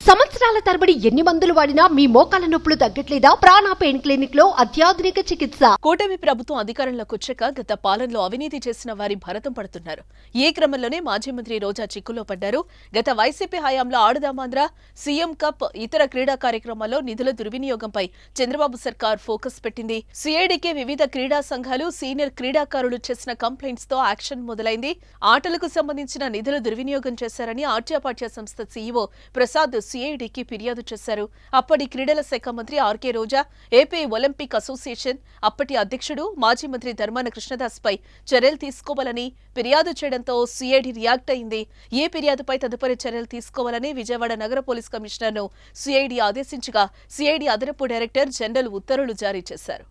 సంవత్సరాల తరబడి ఎన్ని మందులు వాడినా మీ మోకాల నొప్పులు తగ్గట్లేదా? ప్రాణ పెయిన్ క్లినిక్ లో అత్యాధునిక చికిత్స. కూటమి ప్రభుత్వం అధికారంలోకి వచ్చాక గత పాలనలో అవినీతి చేసిన వారి భరతం పడుతున్నారు. ఈ క్రమంలోనే మాజీ మంత్రి రోజా చిక్కులో పడ్డారు. గత వైసీపీ హయాంలో ఆడుదామాంధ్ర, సీఎం కప్, ఇతర క్రీడా కార్యక్రమాల్లో నిధుల దుర్వినియోగంపై చంద్రబాబు సర్కార్ ఫోకస్ పెట్టింది. సిఐడికే వివిధ క్రీడా సంఘాలు, సీనియర్ క్రీడాకారులు చేసిన కంప్లైంట్స్ తో యాక్షన్ మొదలైంది. ఆటలకు సంబంధించిన నిధుల దుర్వినియోగం చేశారని ఆర్ట్యాపాట్యా సంస్థ సీఈఓ ప్రసాద్ సిఐడికి ఫిర్యాదు చేశారు. అప్పటి క్రీడల శాఖ మంత్రి ఆర్కే రోజా, ఏపీ ఒలింపిక్ అసోసియేషన్ అప్పటి అధ్యక్షుడు మాజీ మంత్రి ధర్మాన కృష్ణదాస్ పై చర్యలు తీసుకోవాలని ఫిర్యాదు చేయడంతో సిఐడి రియాక్ట్ అయింది. ఈ ఫిర్యాదుపై తదుపరి చర్యలు తీసుకోవాలని విజయవాడ నగర పోలీస్ కమిషనర్ను సిఐడి ఆదేశించగా సిఐడి అదనపు డైరెక్టర్ జనరల్ ఉత్తర్వులు జారీ చేశారు.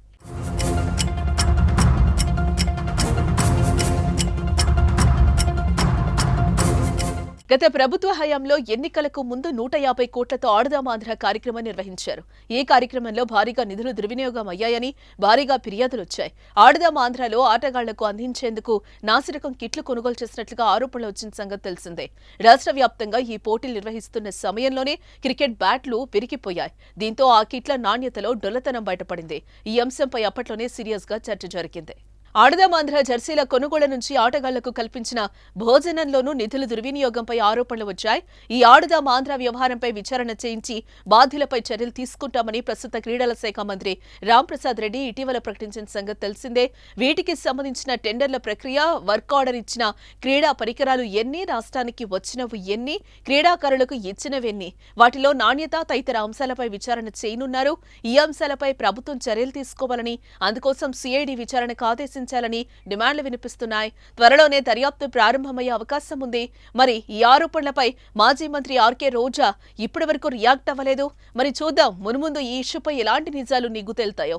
గత ప్రభుత్వ హయాంలో ఎన్నికలకు ముందు 150 కోట్లతో ఆడుదామాంధ్ర కార్యక్రమం నిర్వహించారు. ఈ కార్యక్రమంలో భారీగా నిధులు దుర్వినియోగం అయ్యాయని భారీగా ఫిర్యాదులొచ్చాయి. ఆడుదామాంధ్రలో ఆటగాళ్లకు అందించేందుకు నాసిరకం కిట్లు కొనుగోలు చేసినట్లుగా ఆరోపణలు వచ్చిన సంగతి తెలిసిందే. రాష్ట్ర వ్యాప్తంగా ఈ పోటీలు నిర్వహిస్తున్న సమయంలోనే క్రికెట్ బ్యాట్లు విరిగిపోయాయి. దీంతో ఆ కిట్ల నాణ్యతలో డొల్లతనం బయటపడింది. ఈ అంశంపై అప్పట్లోనే సీరియస్ గా చర్చ జరిగింది. ఆడుదామాంధ్ర జెర్సీల కొనుగోలు నుంచి ఆటగాళ్లకు కల్పించిన భోజనంలోనూ నిధుల దుర్వినియోగంపై ఆరోపణలు వచ్చాయి. ఈ ఆడుదామాంధ్ర వ్యవహారంపై విచారణ చేయించి బాధ్యులపై చర్యలు తీసుకుంటామని ప్రస్తుత క్రీడల శాఖ మంత్రి రాంప్రసాద్ రెడ్డి ఇటీవల ప్రకటించిన సంగతి తెలిసిందే. వీటికి సంబంధించిన టెండర్ల ప్రక్రియ, వర్క్ ఆర్డర్ ఇచ్చిన క్రీడా పరికరాలు ఎన్ని, రాష్ట్రానికి వచ్చినవి ఎన్ని, క్రీడాకారులకు ఇచ్చినవెన్ని, వాటిలో నాణ్యత తదితర అంశాలపై విచారణ చేయనున్నారు. ఈ అంశాలపై ప్రభుత్వం చర్యలు తీసుకోవాలని, అందుకోసం సిఐడి విచారణకు ఆదేశించారు ాలని డిమాండ్లు వినిపిస్తున్నాయి. త్వరలోనే దర్యాప్తు ప్రారంభమయ్యే అవకాశం ఉంది. మరి ఈ ఆరోపణలపై మాజీ మంత్రి ఆర్కే రోజా ఇప్పటి వరకు రియాక్ట్ అవ్వలేదు. మరి చూద్దాం మున్ముందు ఈ ఇష్యూపై ఎలాంటి నిజాలు నిగ్గు తేలుతాయో.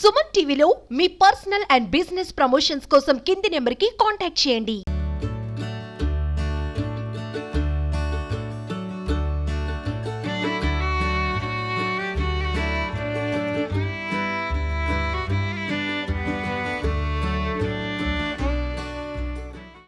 సుమన్ టీవీలో మీ పర్సనల్ అండ్ బిజినెస్ ప్రమోషన్స్ కోసం కింది నెంబర్కి కాంటాక్ట్ చేయండి.